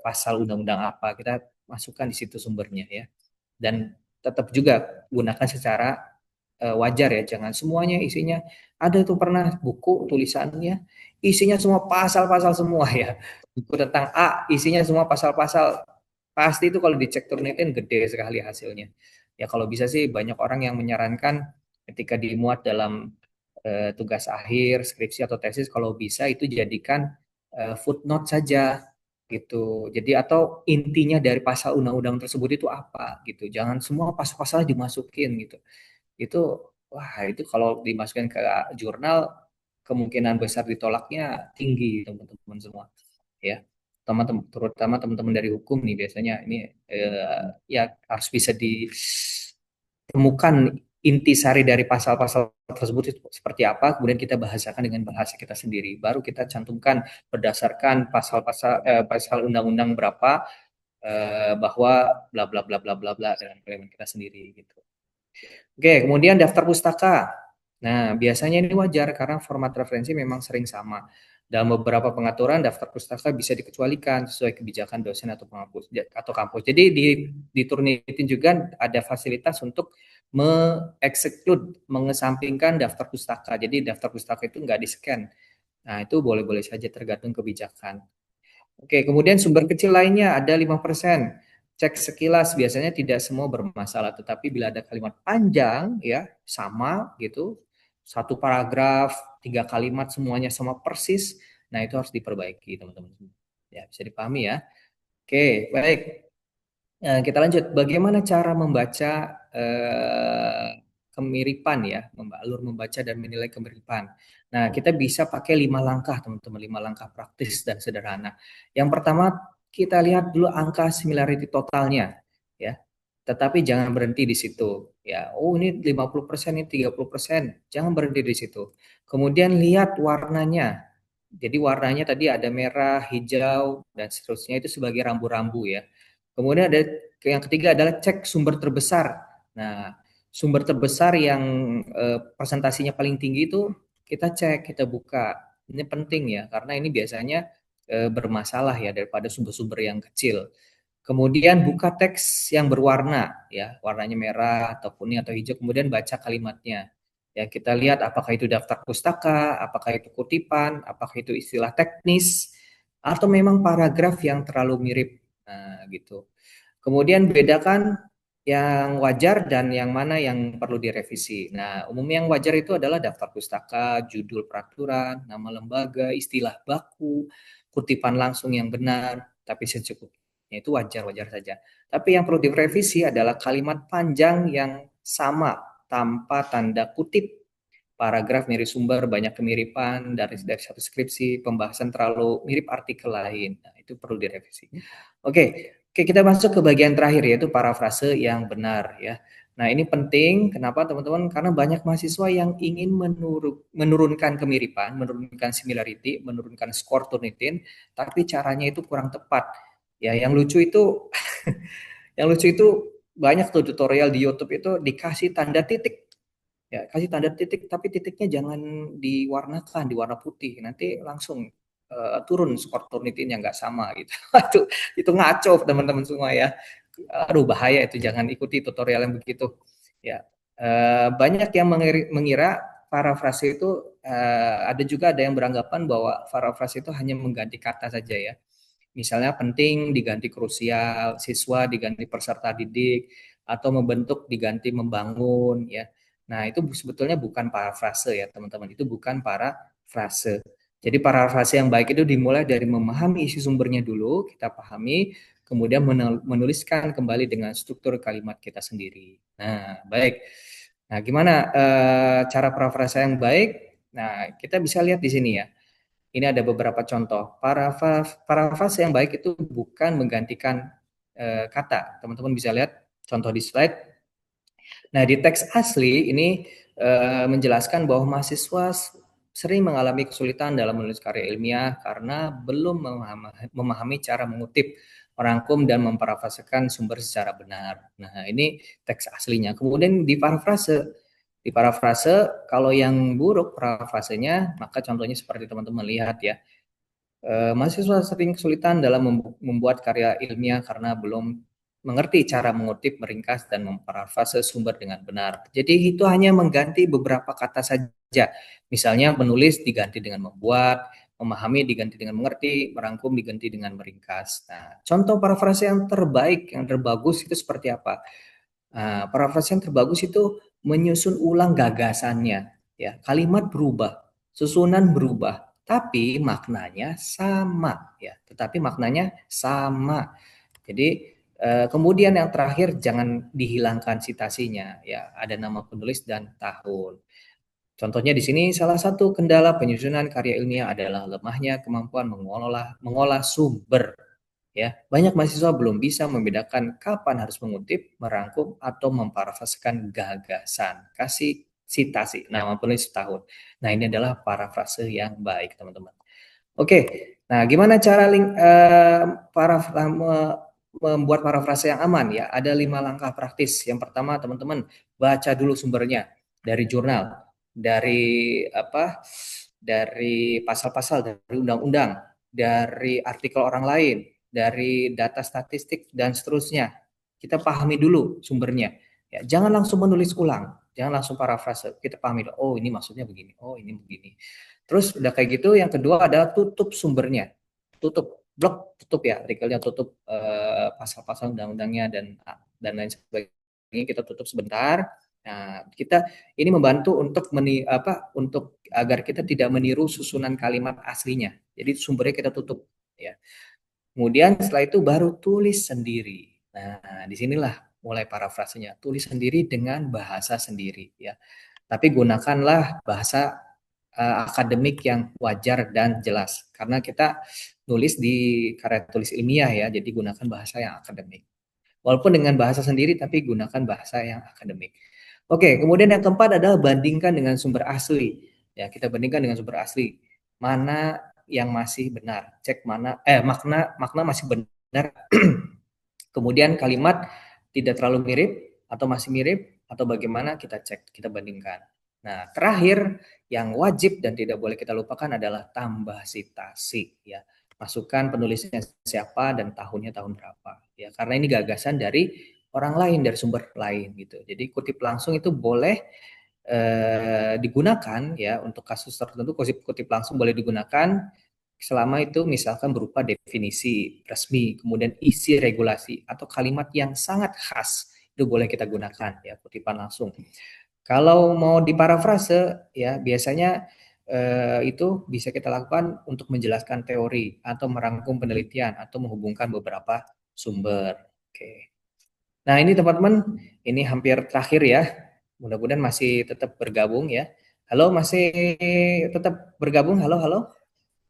pasal undang-undang apa, kita masukkan di situ sumbernya ya. Dan tetap juga gunakan secara wajar ya, jangan semuanya isinya. Ada tuh pernah buku tulisannya isinya semua pasal-pasal semua ya, buku tentang A isinya semua pasal-pasal, pasti itu kalau dicek Turnitin gede sekali hasilnya ya. Kalau bisa sih banyak orang yang menyarankan ketika dimuat dalam tugas akhir, skripsi atau tesis, kalau bisa itu jadikan footnote saja gitu. Jadi atau intinya dari pasal undang-undang tersebut itu apa gitu. Jangan semua pasal-pasalnya dimasukin gitu. Itu wah itu kalau dimasukkan ke jurnal kemungkinan besar ditolaknya tinggi teman-teman semua ya. Teman-teman terutama teman-teman dari hukum nih biasanya ini ya harus bisa ditemukan intisari dari pasal-pasal tersebut itu seperti apa, kemudian kita bahasakan dengan bahasa kita sendiri. Baru kita cantumkan berdasarkan pasal undang-undang berapa bahwa bla bla bla bla bla bla dengan kalimat kita sendiri gitu. Oke, kemudian daftar pustaka. Nah, biasanya ini wajar karena format referensi memang sering sama. Dalam beberapa pengaturan, daftar pustaka bisa dikecualikan sesuai kebijakan dosen atau kampus. Jadi di Turnitin juga ada fasilitas untuk mengesampingkan daftar pustaka. Jadi daftar pustaka itu nggak di-scan. Nah, itu boleh-boleh saja tergantung kebijakan. Oke, kemudian sumber kecil lainnya ada 5%. Cek sekilas, biasanya tidak semua bermasalah, tetapi bila ada kalimat panjang ya, sama gitu, satu paragraf, 3 kalimat semuanya sama persis, nah itu harus diperbaiki teman-teman. Ya, bisa dipahami ya. Oke, baik. Nah, kita lanjut. Bagaimana cara membaca kemiripan ya, alur membaca dan menilai kemiripan. Nah, kita bisa pakai 5 langkah, teman-teman, 5 langkah praktis dan sederhana. Yang pertama, kita lihat dulu angka similarity totalnya, ya. Tetapi jangan berhenti di situ, ya. Oh, ini 50%, ini 30%. Jangan berhenti di situ. Kemudian lihat warnanya. Jadi warnanya tadi ada merah, hijau, dan seterusnya itu sebagai rambu-rambu ya. Kemudian ada yang ketiga adalah cek sumber terbesar. Nah, sumber terbesar yang presentasinya paling tinggi itu kita cek, kita buka. Ini penting ya, karena ini biasanya bermasalah ya daripada sumber-sumber yang kecil. Kemudian buka teks yang berwarna ya, warnanya merah atau kuning atau hijau, kemudian baca kalimatnya. Ya, kita lihat apakah itu daftar pustaka, apakah itu kutipan, apakah itu istilah teknis, atau memang paragraf yang terlalu mirip. Nah, gitu. Kemudian bedakan yang wajar dan yang mana yang perlu direvisi. Nah, umumnya yang wajar itu adalah daftar pustaka, judul peraturan, nama lembaga, istilah baku, kutipan langsung yang benar, tapi secukupnya itu wajar-wajar saja. Tapi yang perlu direvisi adalah kalimat panjang yang sama tanpa tanda kutip, paragraf mirip sumber, banyak kemiripan dari satu skripsi, pembahasan terlalu mirip artikel lain. Nah, itu perlu direvisi. Oke, kita masuk ke bagian terakhir yaitu parafrase yang benar ya. Nah, ini penting kenapa teman-teman? Karena banyak mahasiswa yang ingin menurunkan kemiripan, menurunkan similarity, menurunkan skor Turnitin, tapi caranya itu kurang tepat. Ya, yang lucu itu banyak tuh tutorial di YouTube itu dikasih tanda titik. Ya, kasih tanda titik tapi titiknya jangan diwarnakan, diwarna putih. Nanti langsung turun skor Turnitin yang nggak sama gitu. itu ngaco teman-teman semua ya. Aduh bahaya itu, jangan ikuti tutorial yang begitu. Ya, banyak yang mengira parafrase itu ada yang beranggapan bahwa parafrase itu hanya mengganti kata saja ya. Misalnya penting diganti krusial, siswa diganti peserta didik, atau membentuk diganti membangun ya. Nah, itu sebetulnya bukan parafrase ya, teman-teman. Itu bukan parafrase. Jadi parafrase yang baik itu dimulai dari memahami isi sumbernya dulu, kita pahami, kemudian menuliskan kembali dengan struktur kalimat kita sendiri. Nah, baik. Nah, gimana cara parafrase yang baik? Nah, kita bisa lihat di sini ya. Ini ada beberapa contoh. Parafrase yang baik itu bukan menggantikan kata. Teman-teman bisa lihat contoh di slide. Nah, di teks asli ini menjelaskan bahwa mahasiswa sering mengalami kesulitan dalam menulis karya ilmiah karena belum memahami cara mengutip, merangkum, dan memparafrasekan sumber secara benar. Nah, ini teks aslinya. Kemudian di parafrase, kalau yang buruk parafrasenya, maka contohnya seperti teman-teman lihat ya. Mahasiswa sering kesulitan dalam membuat karya ilmiah karena belum mengerti cara mengutip, meringkas, dan memparafrase sumber dengan benar. Jadi itu hanya mengganti beberapa kata saja. Misalnya menulis diganti dengan membuat, memahami diganti dengan mengerti, merangkum diganti dengan meringkas. Nah, contoh parafrase yang terbaik, yang terbagus itu seperti apa? Nah, parafrase yang terbagus itu menyusun ulang gagasannya. Ya, kalimat berubah, susunan berubah, tapi maknanya sama. Ya, tetapi maknanya sama. Jadi kemudian yang terakhir jangan dihilangkan citasinya. Ya, ada nama penulis dan tahun. Contohnya di sini salah satu kendala penyusunan karya ilmiah adalah lemahnya kemampuan mengolah sumber. Ya, banyak mahasiswa belum bisa membedakan kapan harus mengutip, merangkum, atau memparafrasekan gagasan. Kasih sitasi, nama penulis setahun. Nah, ini adalah parafrase yang baik, teman-teman. Oke, nah gimana cara membuat parafrase yang aman ya? Ada 5 langkah praktis. Yang pertama, teman-teman baca dulu sumbernya dari jurnal, dari apa? Dari pasal-pasal, dari undang-undang, dari artikel orang lain, dari data statistik dan seterusnya. Kita pahami dulu sumbernya. Ya, jangan langsung menulis ulang, jangan langsung parafrase. Kita pahami dulu. Oh, ini maksudnya begini. Oh, ini begini. Terus udah kayak gitu, yang kedua adalah tutup sumbernya, tutup blok, tutup ya artikelnya, tutup pasal-pasal undang-undangnya dan lain sebagainya, kita tutup sebentar. Nah, kita ini membantu untuk untuk agar kita tidak meniru susunan kalimat aslinya. Jadi sumbernya kita tutup ya. Kemudian setelah itu baru tulis sendiri. Nah, disinilah mulai parafrasenya, tulis sendiri dengan bahasa sendiri ya. Tapi gunakanlah bahasa akademik yang wajar dan jelas. Karena kita nulis di karya tulis ilmiah ya, jadi gunakan bahasa yang akademik. Walaupun dengan bahasa sendiri, tapi gunakan bahasa yang akademik. Oke, kemudian yang keempat adalah bandingkan dengan sumber asli. Ya, kita bandingkan dengan sumber asli. Mana yang masih benar? Cek makna masih benar. Kemudian kalimat tidak terlalu mirip atau masih mirip atau bagaimana, kita cek, kita bandingkan. Nah, terakhir yang wajib dan tidak boleh kita lupakan adalah tambah sitasi ya. Masukkan penulisnya siapa dan tahunnya tahun berapa ya. Karena ini gagasan dari orang lain, dari sumber lain gitu. Jadi kutip langsung itu boleh digunakan ya untuk kasus tertentu, kutip langsung boleh digunakan selama itu misalkan berupa definisi resmi, kemudian isi regulasi atau kalimat yang sangat khas, itu boleh kita gunakan ya kutipan langsung. Kalau mau diparafrase ya biasanya itu bisa kita lakukan untuk menjelaskan teori atau merangkum penelitian atau menghubungkan beberapa sumber. Oke. Nah, ini teman-teman, ini hampir terakhir ya. Mudah-mudahan masih tetap bergabung ya. Halo, masih tetap bergabung? Halo, halo.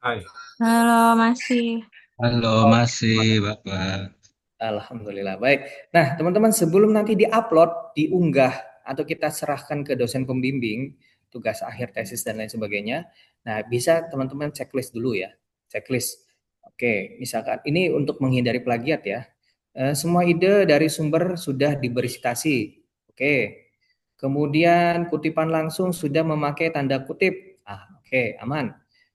Hai.
Halo, masih.
Halo,
Oh,
masih Bapak.
Alhamdulillah. Baik. Nah, teman-teman, sebelum nanti diupload, diunggah, atau kita serahkan ke dosen pembimbing, tugas akhir tesis dan lain sebagainya, nah bisa teman-teman checklist dulu ya. Checklist. Oke, misalkan ini untuk menghindari plagiat ya. Semua ide dari sumber sudah diberi citasi. Oke. Kemudian kutipan langsung sudah memakai tanda kutip. Oke, aman.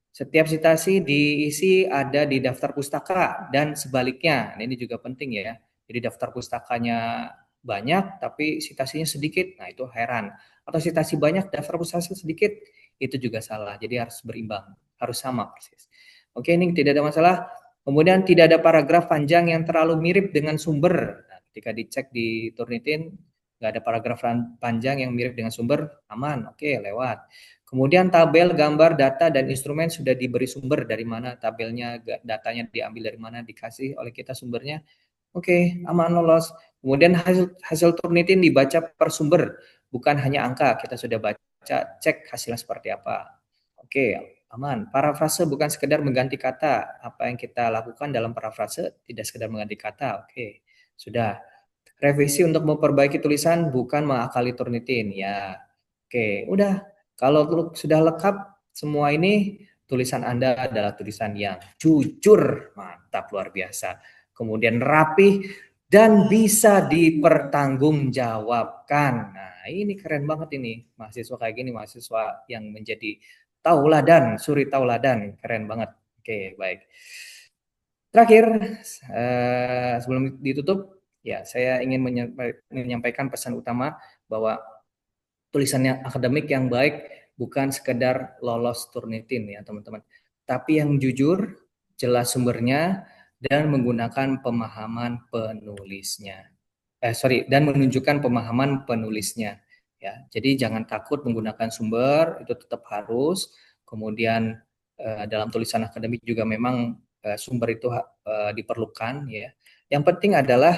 Setiap citasi diisi ada di daftar pustaka dan sebaliknya. Nah, ini juga penting ya. Jadi daftar pustakanya banyak tapi citasinya sedikit. Nah, itu heran. Atau citasi banyak, daftar pustaka sedikit, itu juga salah. Jadi harus berimbang, harus sama persis. Oke, ini tidak ada masalah. Kemudian tidak ada paragraf panjang yang terlalu mirip dengan sumber. Nah, ketika dicek di Turnitin, nggak ada paragraf panjang yang mirip dengan sumber, aman. Oke, lewat. Kemudian tabel, gambar, data, dan instrumen sudah diberi sumber dari mana, tabelnya, datanya diambil dari mana, dikasih oleh kita sumbernya. Oke, aman, lolos. Kemudian hasil Turnitin dibaca per sumber, bukan hanya angka. Kita sudah baca, cek hasilnya seperti apa. Oke, aman. Parafrase bukan sekedar mengganti kata. Apa yang kita lakukan dalam parafrase tidak sekedar mengganti kata. Oke, sudah. Revisi untuk memperbaiki tulisan bukan mengakali Turnitin. Ya, oke, udah. Kalau sudah lengkap semua ini, tulisan Anda adalah tulisan yang jujur, mantap, luar biasa. Kemudian rapih dan bisa dipertanggungjawabkan. Nah, ini keren banget ini. Mahasiswa kayak gini, mahasiswa yang menjadi tauladan, suri tauladan, keren banget. Oke, baik. Terakhir, sebelum ditutup, ya saya ingin menyampaikan pesan utama bahwa tulisannya akademik yang baik bukan sekedar lolos Turnitin ya teman-teman, tapi yang jujur, jelas sumbernya, dan menggunakan pemahaman penulisnya. Dan menunjukkan pemahaman penulisnya. Ya, jadi jangan takut menggunakan sumber, itu tetap harus. Kemudian dalam tulisan akademik juga memang sumber itu diperlukan ya. Yang penting adalah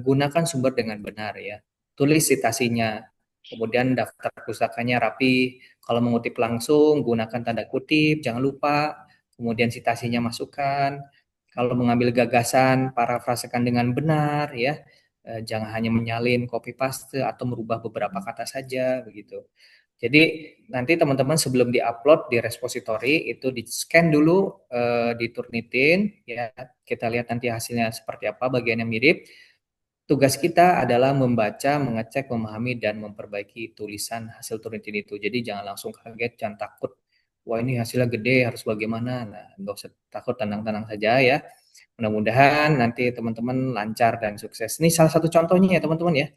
gunakan sumber dengan benar ya. Tulis citasinya, kemudian daftar pustakanya rapi. Kalau mengutip langsung, gunakan tanda kutip, jangan lupa. Kemudian citasinya masukkan. Kalau mengambil gagasan, parafrasekan dengan benar ya. Jangan hanya menyalin copy paste atau merubah beberapa kata saja begitu. Jadi nanti teman-teman sebelum diupload di repository itu di-scan dulu, di Turnitin ya. Kita lihat nanti hasilnya seperti apa, bagian yang mirip. Tugas kita adalah membaca, mengecek, memahami, dan memperbaiki tulisan hasil Turnitin itu. Jadi jangan langsung kaget, jangan takut. Wah ini hasilnya gede, harus bagaimana? Nah, nggak usah takut, tenang-tenang saja ya. Mudah-mudahan nanti teman-teman lancar dan sukses. Ini salah satu contohnya ya teman-teman ya.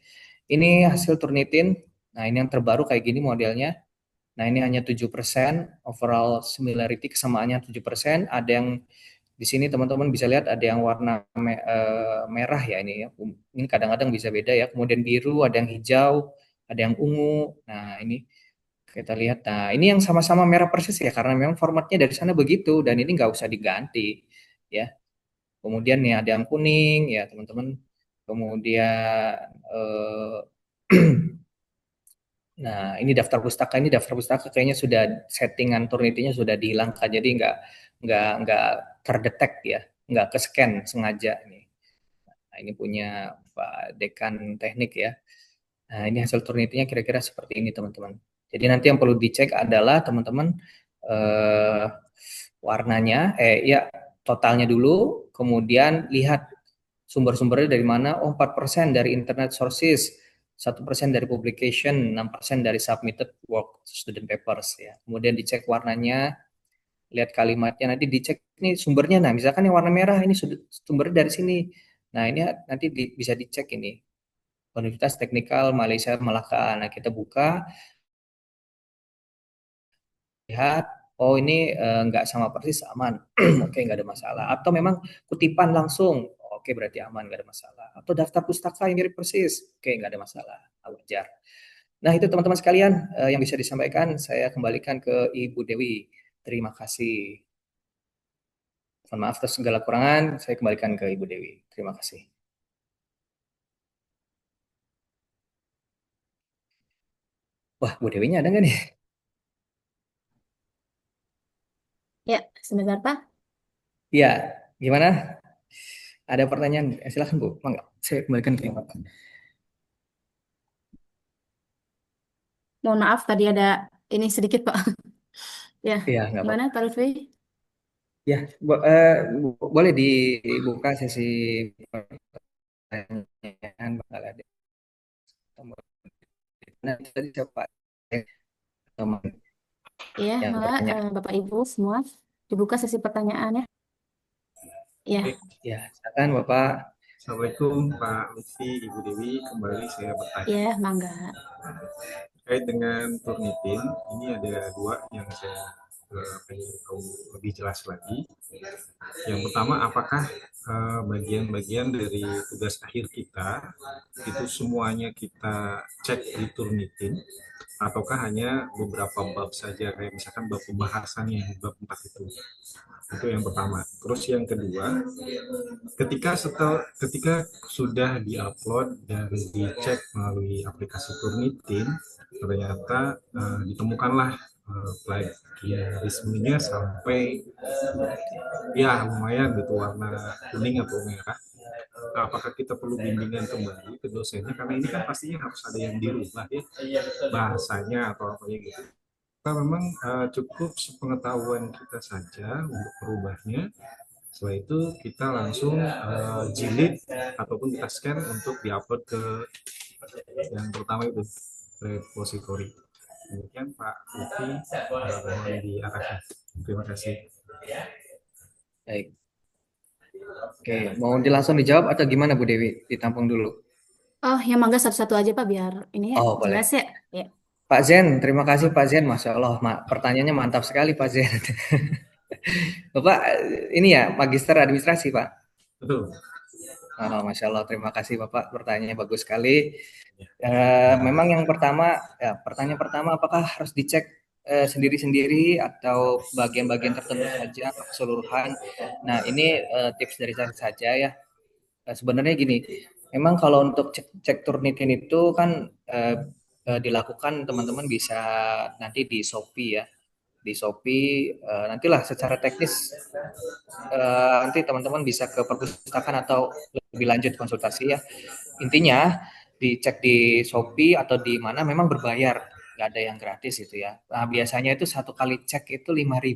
Ini hasil Turnitin. Nah ini yang terbaru kayak gini modelnya. Nah ini hanya 7%, overall similarity kesamaannya 7%. Ada yang di sini teman-teman bisa lihat ada yang warna merah ya ini ya. Ini kadang-kadang bisa beda ya. Kemudian biru, ada yang hijau, ada yang ungu. Nah ini kita lihat. Nah ini yang sama-sama merah persis ya karena memang formatnya dari sana begitu dan ini nggak usah diganti ya. Kemudian nih ada yang kuning ya teman-teman. Kemudian nah ini daftar pustaka kayaknya sudah settingan Turnitinnya sudah dihilangkan jadi nggak terdetek ya, nggak ke scan sengaja ini. Nah ini punya Pak Dekan Teknik ya. Nah ini hasil Turnitinnya kira-kira seperti ini teman-teman. Jadi nanti yang perlu dicek adalah teman-teman eh, warnanya, ya totalnya dulu, kemudian lihat sumber-sumbernya dari mana. Oh 4% dari internet sources, 1% dari publication, 6% dari submitted work student papers ya. Kemudian dicek warnanya, lihat kalimatnya, nanti dicek ini sumbernya. Nah, misalkan yang warna merah ini sumbernya dari sini. Nah, ini nanti bisa dicek ini. Universitas Teknikal Malaysia Melaka. Nah, kita buka, lihat, oh ini nggak sama persis, aman. Oke, nggak ada masalah. Atau memang kutipan langsung, oke berarti aman, nggak ada masalah. Atau daftar pustaka yang mirip persis, oke nggak ada masalah, wajar. Nah itu teman-teman sekalian yang bisa disampaikan. Saya kembalikan ke Ibu Dewi. Terima kasih. Mohon maaf atas segala kurangan. Saya kembalikan ke Ibu Dewi. Terima kasih. Wah, Bu Dewinya ada nggak nih?
Ya, sebentar Pak.
Iya, gimana? Ada pertanyaan? Silakan Bu. Mangga. Saya kembalikan ke Ibu.
Mohon maaf tadi ada ini sedikit Pak. Ya,
Iya, nggak
gimana
apa-apa.
Pak Lutfi?
Ya, boleh dibuka sesi pertanyaan bakal ada tombol. Nah, tadi siapa teman
Iya,
yang
malah
bertanya?
Bapak Ibu semua dibuka sesi pertanyaan ya. Ya,
Ya, silakan Bapak.
Assalamualaikum Pak Lutfi, Ibu Dewi, kembali saya bertanya.
ya, mangga.
Terkait dengan Turnitin, ini ada dua yang saya pengen tahu lebih jelas lagi. Yang pertama, apakah bagian-bagian dari tugas akhir kita itu semuanya kita cek di Turnitin, ataukah hanya beberapa bab saja, kayak misalkan bab pembahasan yang bab 4 itu. Itu yang pertama. Terus yang kedua, ketika sudah diupload dan dicek melalui aplikasi Turnitin, ternyata ditemukanlah plagiarismenya sampai ya lumayan gitu, warna kuning atau merah. Nah, apakah kita perlu bimbingan kembali ke dosennya, karena ini kan pastinya harus ada yang dirubah ya, bahasanya atau apa gitu. Kita memang cukup sepengetahuan kita saja untuk merubahnya. Setelah itu kita langsung jilid ataupun kita scan untuk diupload ke yang pertama itu, repository. Demikian Pak Lutfi, mohon diarahkan. Terima kasih.
Baik. Oke, mau langsung dijawab atau gimana Bu Dewi? Ditampung dulu.
Oh, ya mangga satu-satu aja Pak biar ini ya
Oh, boleh.
jelas ya. Ya.
Pak Zen, terima kasih Pak Zen. Masya Allah, pertanyaannya mantap sekali Pak Zen. Bapak, ini ya, Magister Administrasi Pak.
Betul.
Oh, Masya Allah, terima kasih Bapak. Pertanyaannya bagus sekali. Memang yang pertama, ya, pertanyaan pertama, apakah harus dicek sendiri-sendiri atau bagian-bagian tertentu saja atau keseluruhan? Nah, ini tips dari saya saja ya. Sebenarnya gini, memang kalau untuk cek Turnitin itu kan dilakukan teman-teman bisa nanti di Shopee ya. di Shopee. Nantilah secara teknis nanti teman-teman bisa ke perpustakaan atau lebih lanjut konsultasi ya. Intinya dicek di Shopee atau di mana memang berbayar, nggak ada yang gratis gitu ya. Nah, biasanya itu satu kali cek itu 5.000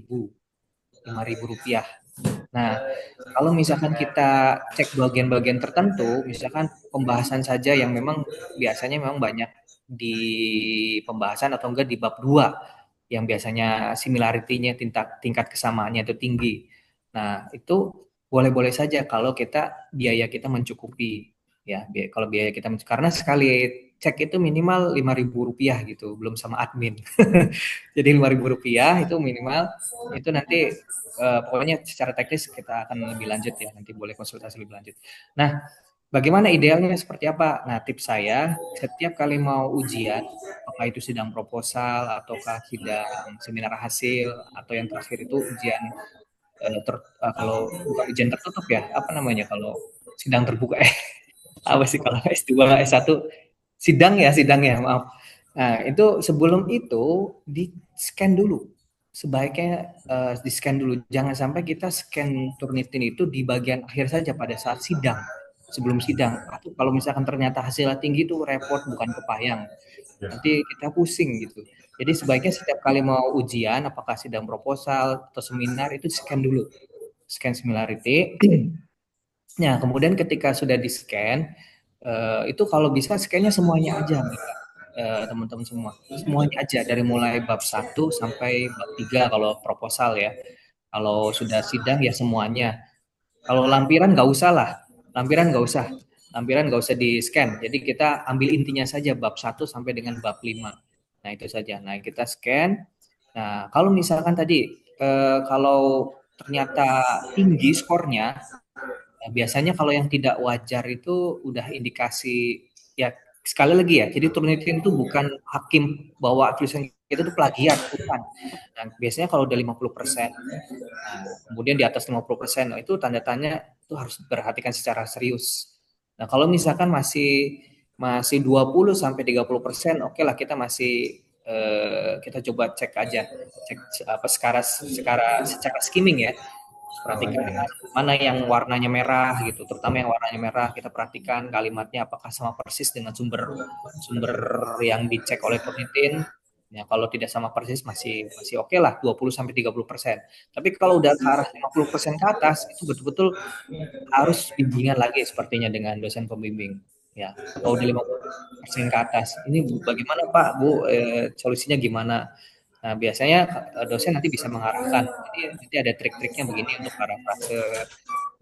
rupiah. Nah, kalau misalkan kita cek bagian-bagian tertentu, misalkan pembahasan saja yang memang biasanya memang banyak di pembahasan atau enggak di bab 2 yang biasanya similarity-nya tingkat kesamaannya itu tinggi. Nah, itu boleh-boleh saja kalau biaya kita mencukupi ya. Kalau biaya kita mencukupi, karena sekali cek itu minimal 5.000 rupiah gitu, belum sama admin. Jadi 5.000 rupiah itu minimal, itu nanti pokoknya secara teknis kita akan lebih lanjut ya, nanti boleh konsultasi lebih lanjut. Nah, bagaimana idealnya seperti apa? Nah, tips saya, setiap kali mau ujian, apakah itu sidang proposal, ataukah sidang seminar hasil, atau yang terakhir itu ujian, kalau bukan ujian tertutup ya, apa namanya kalau sidang terbuka, apa sih kalau S2, S1, sidang ya, maaf. Nah, itu sebelum itu di-scan dulu. Sebaiknya di-scan dulu. Jangan sampai kita scan Turnitin itu di bagian akhir saja pada saat sidang. Sebelum sidang. Atau kalau misalkan ternyata hasilnya tinggi itu repot bukan kepayang. Nanti kita pusing gitu. Jadi sebaiknya setiap kali mau ujian, apakah sidang proposal atau seminar itu scan dulu. Scan similarity. Nah, kemudian ketika sudah di-scan, itu kalau bisa scan-nya semuanya aja, teman-teman semua. Semuanya aja dari mulai bab 1 sampai bab 3 kalau proposal ya. Kalau sudah sidang ya semuanya. Kalau lampiran nggak usah lah. Lampiran nggak usah. Lampiran nggak usah di-scan. Jadi kita ambil intinya saja bab 1 sampai dengan bab 5. Nah, itu saja. Nah, kita scan. Nah, kalau misalkan tadi kalau ternyata tinggi skornya, nah, biasanya kalau yang tidak wajar itu udah indikasi ya, sekali lagi ya. Jadi Turnitin itu bukan hakim bahwa tulisan itu tuh plagiat, bukan. Nah, biasanya kalau udah 50%, nah, kemudian di atas 50%, nah, itu tanda tanya itu harus diperhatikan secara serius. Nah, kalau misalkan masih masih 20 sampai 30%, oke lah kita masih kita coba cek aja, cek apa secara skimming ya, perhatikan mana yang warnanya merah gitu, terutama yang warnanya merah kita perhatikan kalimatnya apakah sama persis dengan sumber sumber yang dicek oleh Turnitin. Ya, kalau tidak sama persis masih masih oke lah 20 sampai 30%. Tapi kalau udah ke arah 50% ke atas itu betul-betul harus bimbingan lagi sepertinya dengan dosen pembimbing. Ya, kalau udah 50% ke atas, ini bagaimana Pak, Bu, solusinya gimana? Nah, biasanya dosen nanti bisa mengarahkan. Jadi nanti ada trik-triknya begini untuk parafrase.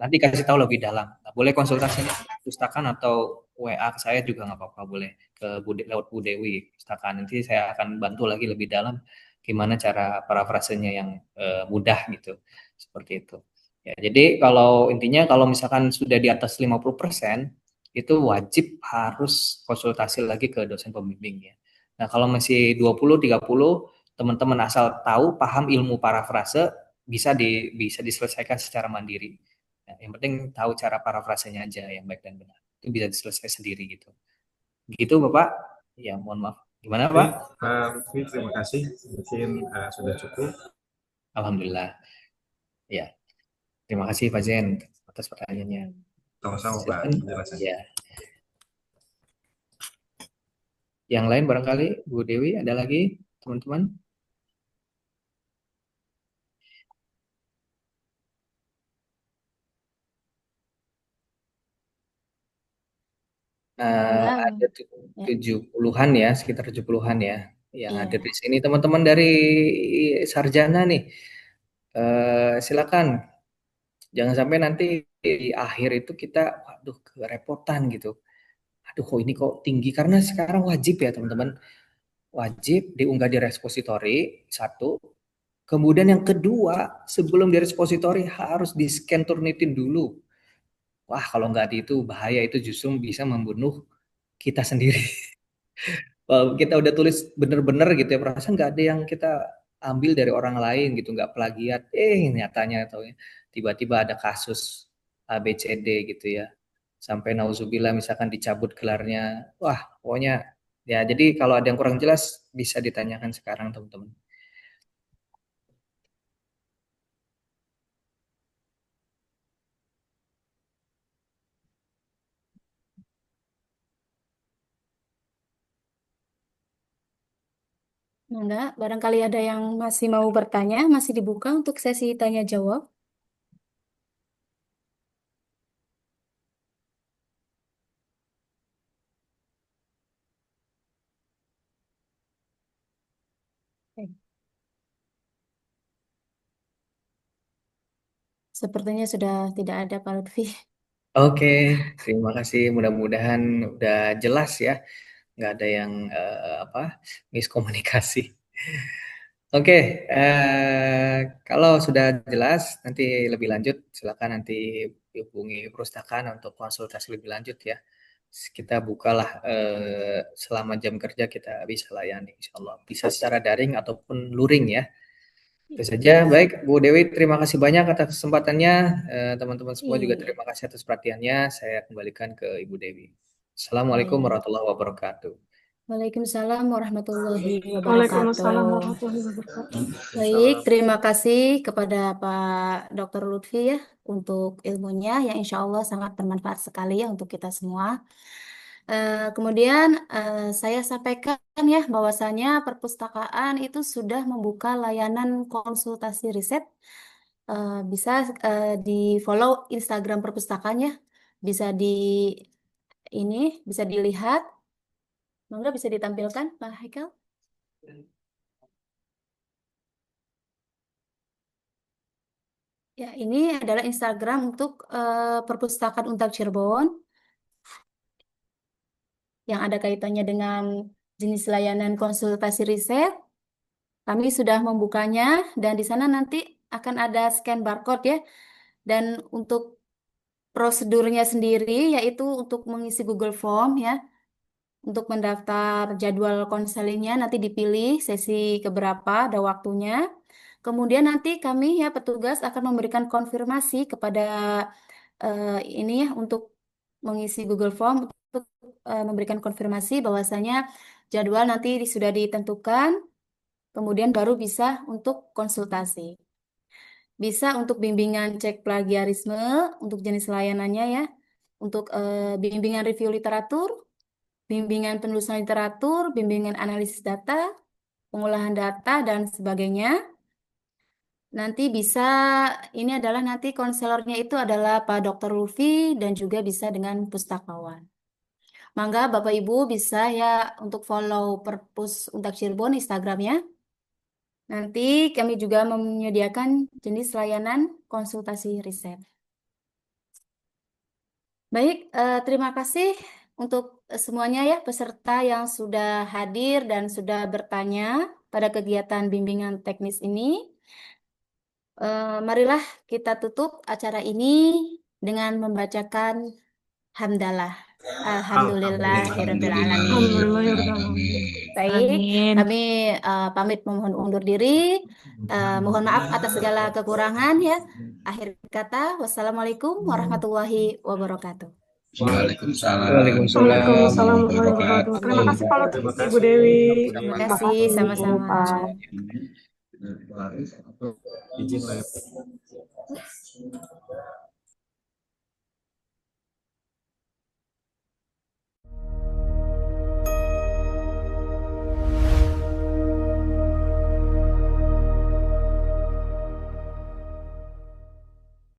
Nanti kasih tahu lebih dalam. Nah, boleh konsultasinya pustakaan atau WA ke saya juga nggak apa-apa, boleh ke lewat Bu Dewi pustakaan. Nanti saya akan bantu lagi lebih dalam gimana cara parafrasenya yang mudah gitu. Seperti itu. Ya, jadi kalau intinya kalau misalkan sudah di atas 50% itu wajib harus konsultasi lagi ke dosen pembimbing ya. Nah, kalau masih 20 30 teman-teman asal tahu paham ilmu parafrase bisa diselesaikan secara mandiri. Nah, yang penting tahu cara parafrasenya aja yang baik dan benar. Itu bisa diselesaikan sendiri gitu. Gitu Bapak. Ya, mohon maaf. Gimana Pak?
Pak Lutfi, terima kasih. Mungkin sudah cukup.
Alhamdulillah. Ya, terima kasih Pak Zen atas pertanyaannya.
Sama-sama Pak,
Silakan.
penjelasannya.
Ya. Yang lain barangkali Bu Dewi ada lagi teman-teman?
Ya,
Ada
ya.
70-an ya, sekitar 70-an ya yang
Iya.
hadir di sini. Teman-teman dari Sarjana nih, silakan. Jangan sampai nanti di akhir itu kita, waduh, kerepotan gitu. Aduh, kok ini kok tinggi? Karena sekarang wajib ya teman-teman, wajib diunggah di repository satu. Kemudian yang kedua, sebelum di repository harus di scan Turnitin dulu. Wah, kalau nggak di itu bahaya, itu justru bisa membunuh kita sendiri. Kita udah tulis bener-bener gitu ya, perasaan nggak ada yang kita ambil dari orang lain gitu, nggak plagiat. Nyatanya atau tiba-tiba ada kasus A B C D gitu ya, sampai nauzubillah misalkan dicabut gelarnya. Wah, pokoknya ya, jadi kalau ada yang kurang jelas bisa ditanyakan sekarang teman-teman.
Enggak, barangkali ada yang masih mau bertanya, masih dibuka untuk sesi tanya jawab. Oke. Sepertinya sudah tidak ada Pak Lutfi.
Oke, terima kasih. Mudah-mudahan udah jelas ya, nggak ada yang apa miskomunikasi. Oke, kalau sudah jelas, nanti lebih lanjut, silakan nanti hubungi perpustakaan untuk konsultasi lebih lanjut ya. Kita bukalah selama jam kerja kita bisa layani, insya Allah. Bisa secara daring ataupun luring ya. Itu saja. Baik, Bu Dewi, terima kasih banyak atas kesempatannya. Teman-teman semua juga
Iya,
terima kasih atas perhatiannya. Saya kembalikan ke Ibu Dewi. Assalamualaikum
baik.
warahmatullahi wabarakatuh.
Waalaikumsalam warahmatullahi
Waalaikumsalam
wabarakatuh.
warahmatullahi wabarakatuh.
Baik, terima kasih kepada Pak Dr. Lutfi ya untuk ilmunya yang insya Allah sangat bermanfaat sekali ya untuk kita semua. Kemudian saya sampaikan ya bahwasanya perpustakaan itu sudah membuka layanan konsultasi riset. Bisa di follow Instagram perpustakaannya, bisa di ini bisa dilihat. Mangga bisa ditampilkan Pak Haikal. Ya, ini adalah Instagram untuk Perpustakaan Untak Cirebon yang ada kaitannya dengan jenis layanan konsultasi riset. Kami sudah membukanya dan di sana nanti akan ada scan barcode ya. Dan untuk prosedurnya sendiri yaitu untuk mengisi Google Form ya, untuk mendaftar jadwal konselingnya nanti dipilih sesi keberapa, ada waktunya. Kemudian nanti kami ya petugas akan memberikan konfirmasi kepada ini ya untuk mengisi Google Form untuk memberikan konfirmasi bahwasanya jadwal nanti sudah ditentukan, kemudian baru bisa untuk konsultasi. Bisa untuk bimbingan cek plagiarisme untuk jenis layanannya ya, untuk bimbingan review literatur, bimbingan penulisan literatur, bimbingan analisis data, pengolahan data dan sebagainya. Nanti bisa, ini adalah nanti konselornya itu adalah Pak Dr. Lutfi dan juga bisa dengan pustakawan. Mangga Bapak Ibu bisa ya untuk follow Perpus Untak Cirebon Instagramnya. Nanti kami juga menyediakan jenis layanan konsultasi riset. Baik, terima kasih untuk semuanya ya peserta yang sudah hadir dan sudah bertanya pada kegiatan bimbingan teknis ini. Marilah kita tutup acara ini dengan membacakan hamdalah. Alhamdulillahirabbil alamin.
Alhamdulillahirrahmanirrahim.
Baik,
Amin.
kami pamit memohon undur diri. Mohon maaf atas segala kekurangan ya. Akhir kata, wassalamualaikum warahmatullahi wabarakatuh.
Waalaikumsalam
Waalaikumsalam
Waalaikumsalam
warahmatullahi
warahmatullahi wabarakatuh.
wabarakatuh.
Terima kasih Pak
Terima
Lutfi,
kasih
Ibu Dewi.
Terima
Terima
kasih,
kasih.
sama-sama.
Izin lah ya.